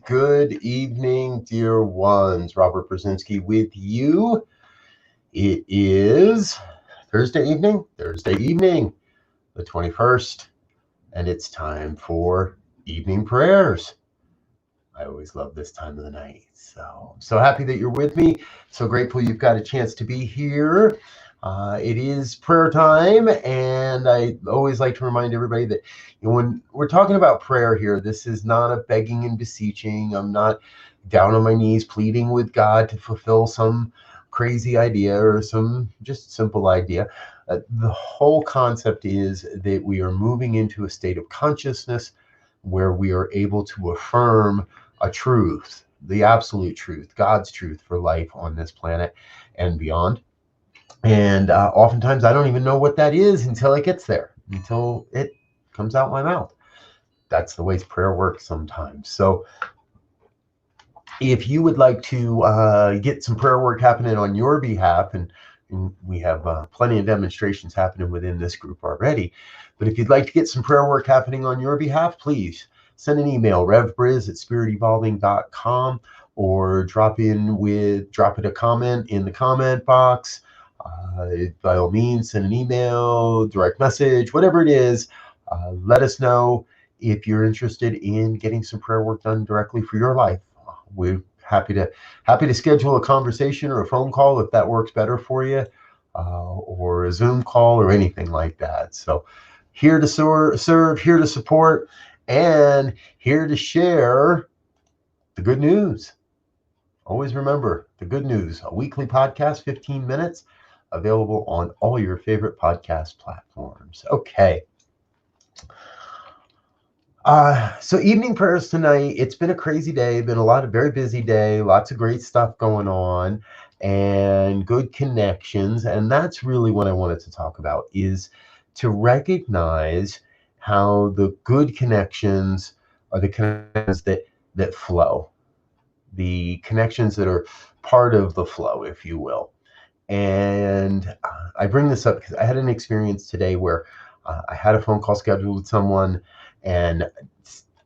good evening, dear ones. Robert Brzezinski with you. It is Thursday evening, the 21st, and it's time for evening prayers. I always love this time of the night. So I'm so happy that you're with me. So grateful you've got a chance to be here. It is prayer time, and I always like to remind everybody that when we're talking about prayer here, this is not a begging and beseeching. I'm not down on my knees pleading with God to fulfill some crazy idea or some just simple idea. The whole concept is that we are moving into a state of consciousness where we are able to affirm a truth, the absolute truth, God's truth for life on this planet and beyond. And oftentimes I don't even know what that is until it gets there, until it comes out my mouth. That's the way prayer works sometimes. So if you would like to get some prayer work happening on your behalf, and we have plenty of demonstrations happening within this group already, but if you'd like to get some prayer work happening on your behalf, please send an email, revbriz@spiritevolving.com, or drop it a comment in the comment box. By all means, send an email, direct message, whatever it is. Let us know if you're interested in getting some prayer work done directly for your life. We're happy to schedule a conversation or a phone call if that works better for you, or a Zoom call or anything like that. So here to serve, here to support, and here to share the good news. Always remember the good news, a weekly podcast, 15 minutes, available on all your favorite podcast platforms. Okay. So evening prayers tonight. It's been a crazy day, been a very busy day, lots of great stuff going on and good connections. And that's really what I wanted to talk about, is to recognize how the good connections are the connections that flow, the connections that are part of the flow, if you will. And I bring this up because I had an experience today where I had a phone call scheduled with someone and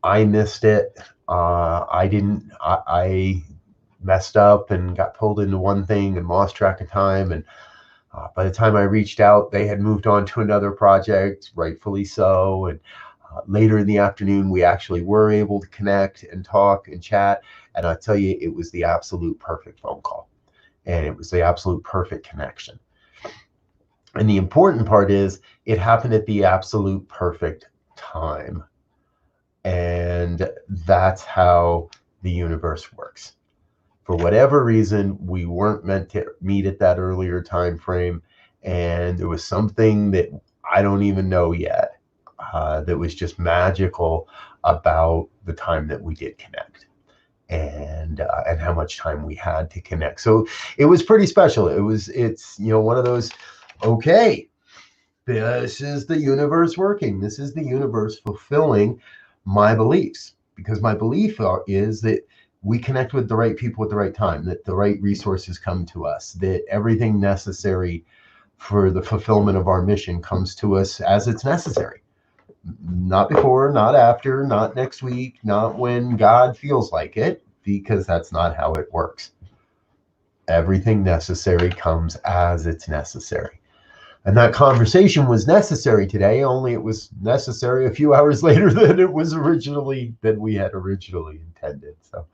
I missed it. I messed up and got pulled into one thing and lost track of time. And by the time I reached out, they had moved on to another project, rightfully so. And later in the afternoon, we actually were able to connect and talk and chat. And I tell you, it was the absolute perfect phone call. And it was the absolute perfect connection. And the important part is it happened at the absolute perfect time. And that's how the universe works. For whatever reason, we weren't meant to meet at that earlier time frame. And there was something that I don't even know yet that was just magical about the time that we did connect. And how much time we had to connect. So it was pretty special. It's one of those, okay, this is the universe working. This is the universe fulfilling my beliefs, because my belief is that we connect with the right people at the right time, that the right resources come to us, that everything necessary for the fulfillment of our mission comes to us as it's necessary. Not before, not after, not next week, not when God feels like it, because that's not how it works. Everything necessary comes as it's necessary. And that conversation was necessary today, only it was necessary a few hours later than we had originally intended. So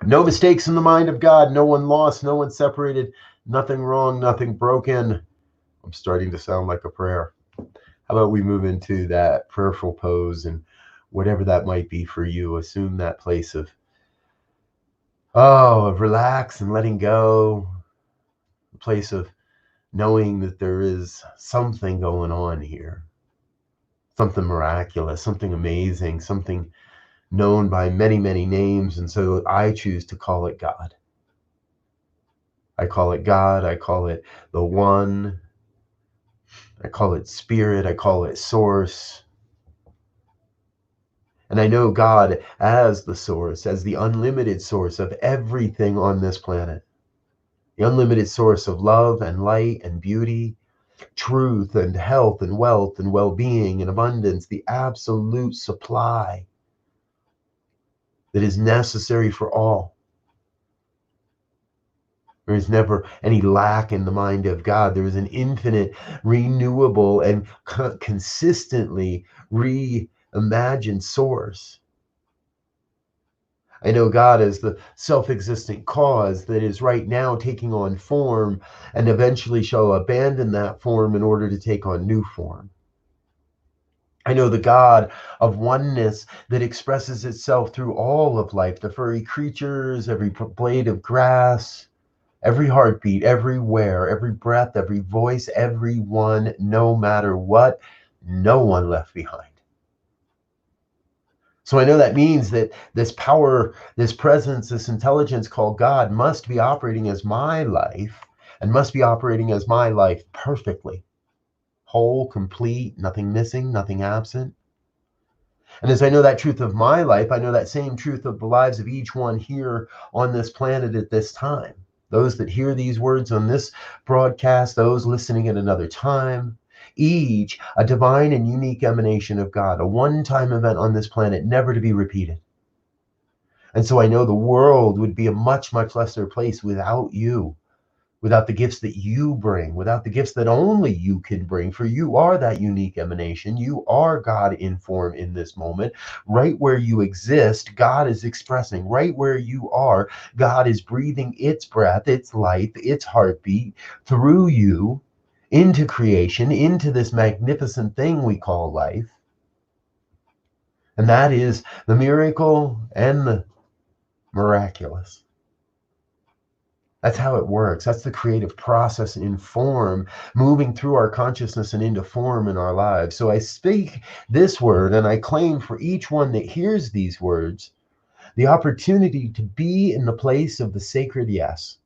no mistakes in the mind of God, no one lost, no one separated, nothing wrong, nothing broken. I'm starting to sound like a prayer. How about we move into that prayerful pose, and whatever that might be for you, assume that place of relax and letting go, a place of knowing that there is something going on here, something miraculous, something amazing, something known by many, many names. And so I choose to call it God. I call it God. I call it the One. I call it Spirit. I call it Source. And I know God as the source, as the unlimited source of everything on this planet. The unlimited source of love and light and beauty, truth and health and wealth and well-being and abundance, the absolute supply that is necessary for all. There is never any lack in the mind of God. There is an infinite, renewable, and consistently reimagined source. I know God as the self-existent cause that is right now taking on form and eventually shall abandon that form in order to take on new form. I know the God of oneness that expresses itself through all of life, the furry creatures, every blade of grass, every heartbeat, everywhere, every breath, every voice, everyone, no matter what, no one left behind. So I know that means that this power, this presence, this intelligence called God must be operating as my life and must be operating as my life perfectly, whole, complete, nothing missing, nothing absent. And as I know that truth of my life, I know that same truth of the lives of each one here on this planet at this time. Those that hear these words on this broadcast, those listening at another time, each a divine and unique emanation of God, a one-time event on this planet, never to be repeated. And so I know the world would be a much, much lesser place without you, without the gifts that you bring, without the gifts that only you can bring, for you are that unique emanation. You are God in form in this moment. Right where you exist, God is expressing. Right where you are, God is breathing its breath, its life, its heartbeat through you into creation, into this magnificent thing we call life. And that is the miracle and the miraculous. That's how it works. That's the creative process in form, moving through our consciousness and into form in our lives. So I speak this word and I claim for each one that hears these words the opportunity to be in the place of the sacred yes,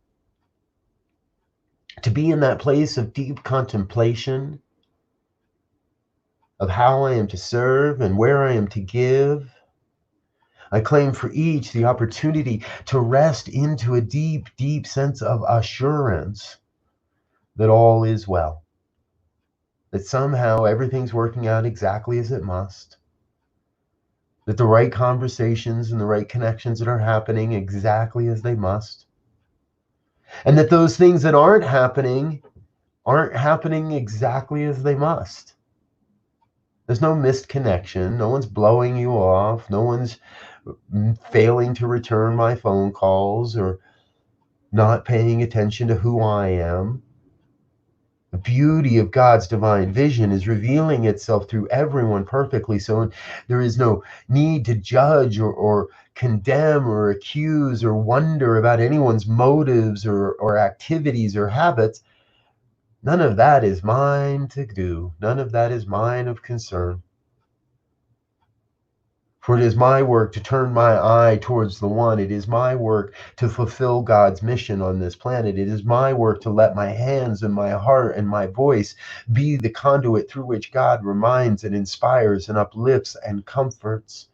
to be in that place of deep contemplation of how I am to serve and where I am to give. I claim for each the opportunity to rest into a deep, deep sense of assurance that all is well, that somehow everything's working out exactly as it must, that the right conversations and the right connections that are happening exactly as they must, and that those things that aren't happening exactly as they must. There's no missed connection. No one's blowing you off. No one's failing to return my phone calls or not paying attention to who I am. The beauty of God's divine vision is revealing itself through everyone perfectly. So there is no need to judge or condemn or accuse or wonder about anyone's motives or activities or habits. None of that is mine to do. None of that is mine of concern. For it is my work to turn my eye towards the one. It is my work to fulfill God's mission on this planet. It is my work to let my hands and my heart and my voice be the conduit through which God reminds and inspires and uplifts and comforts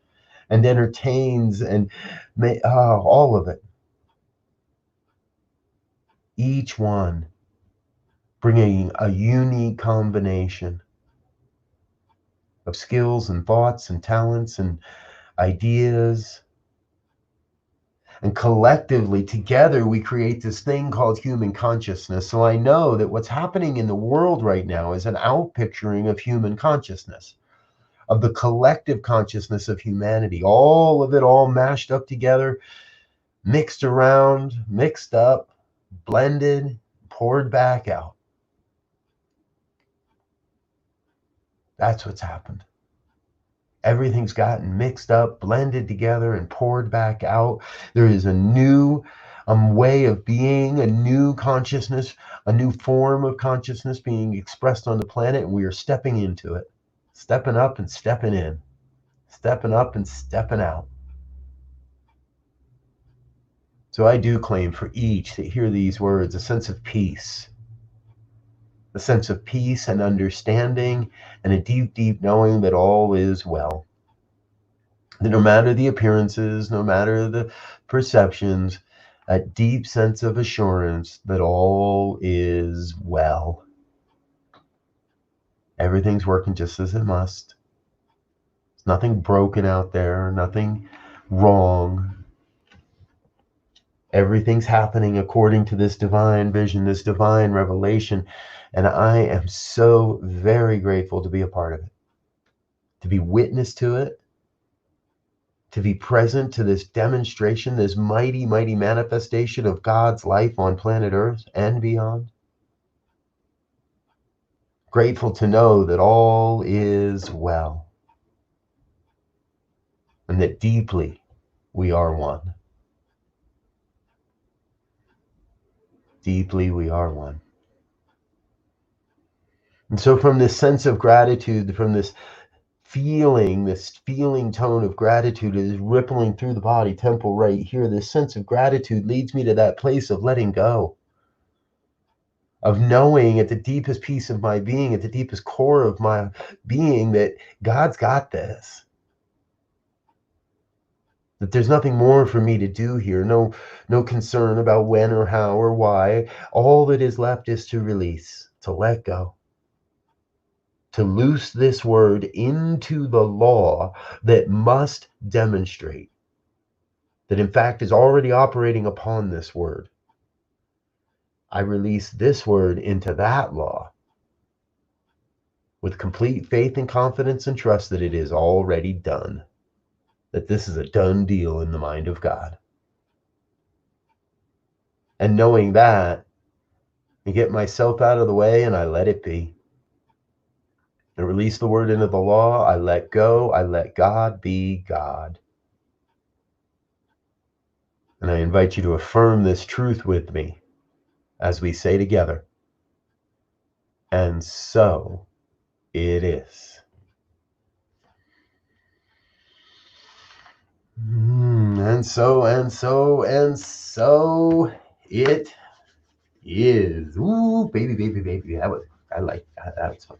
and entertains and all of it. Each one bringing a unique combination of skills and thoughts and talents and ideas. And collectively, together, we create this thing called human consciousness. So I know that what's happening in the world right now is an outpicturing of human consciousness, of the collective consciousness of humanity. All of it all mashed up together, mixed around, mixed up, blended, poured back out. That's what's happened. Everything's gotten mixed up, blended together, and poured back out. There is a new way of being, a new consciousness, a new form of consciousness being expressed on the planet, and we are stepping into it, stepping up and stepping in, stepping up and stepping out. So I do claim for each that hear these words a sense of peace and understanding, and a deep, deep knowing that all is well. That no matter the appearances, no matter the perceptions, a deep sense of assurance that all is well. Everything's working just as it must. There's nothing broken out there, nothing wrong. Everything's happening according to this divine vision, this divine revelation. And I am so very grateful to be a part of it, to be witness to it, to be present to this demonstration, this mighty, mighty manifestation of God's life on planet Earth and beyond. Grateful to know that all is well and that deeply we are one. Deeply we are one. And so from this sense of gratitude, from this feeling tone of gratitude is rippling through the body, temple right here. This sense of gratitude leads me to that place of letting go, of knowing at the deepest piece of my being, at the deepest core of my being, that God's got this. That there's nothing more for me to do here. No concern about when or how or why. All that is left is to release, to let go, to loose this word into the law that must demonstrate that in fact is already operating upon this word. I release this word into that law with complete faith and confidence and trust that it is already done, that this is a done deal in the mind of God. And knowing that, I get myself out of the way and I let it be. I release the word into the law. I let go. I let God be God. And I invite you to affirm this truth with me as we say together, and so it is. And so it is. Ooh, baby. I like that. That was fun.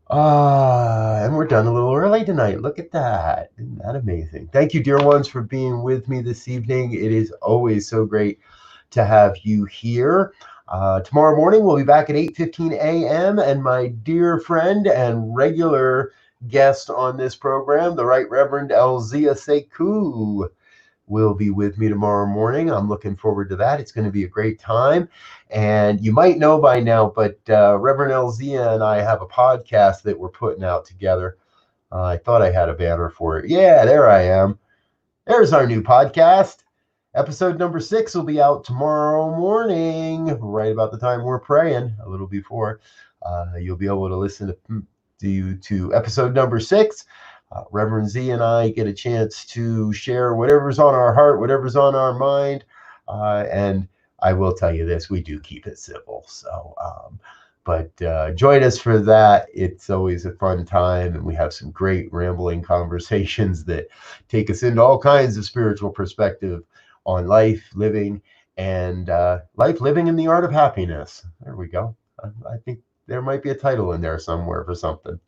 And we're done a little early tonight. Look at that. Isn't that amazing? Thank you, dear ones, for being with me this evening. It is always so great to have you here. Tomorrow morning, we'll be back at 8:15 a.m. And my dear friend and regular guest on this program, the Right Reverend Elzia Sekou, will be with me tomorrow morning. I'm looking forward to that. It's going to be a great time. And you might know by now, but Reverend Elzia and I have a podcast that we're putting out together. I thought I had a banner for it. Yeah, there I am. There's our new podcast. Episode number 6 will be out tomorrow morning, right about the time we're praying, a little before. You'll be able to listen to episode number 6. Reverend Z and I get a chance to share whatever's on our heart, whatever's on our mind. And I will tell you this, we do keep it civil. So, but join us for that. It's always a fun time. And we have some great rambling conversations that take us into all kinds of spiritual perspective on life, living, and life living in the art of happiness. There we go. I think there might be a title in there somewhere for something.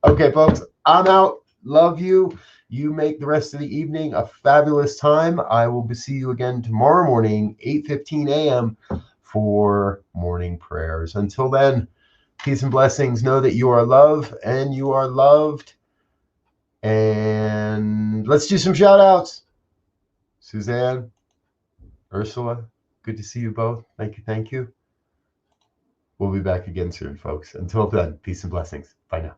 Okay, folks, I'm out. Love you. You make the rest of the evening a fabulous time. I will see you again tomorrow morning, 8:15 a.m. for morning prayers. Until then, peace and blessings. Know that you are loved and you are loved. And let's do some shout outs. Suzanne, Ursula, good to see you both. Thank you. We'll be back again soon, folks. Until then, peace and blessings. Bye now.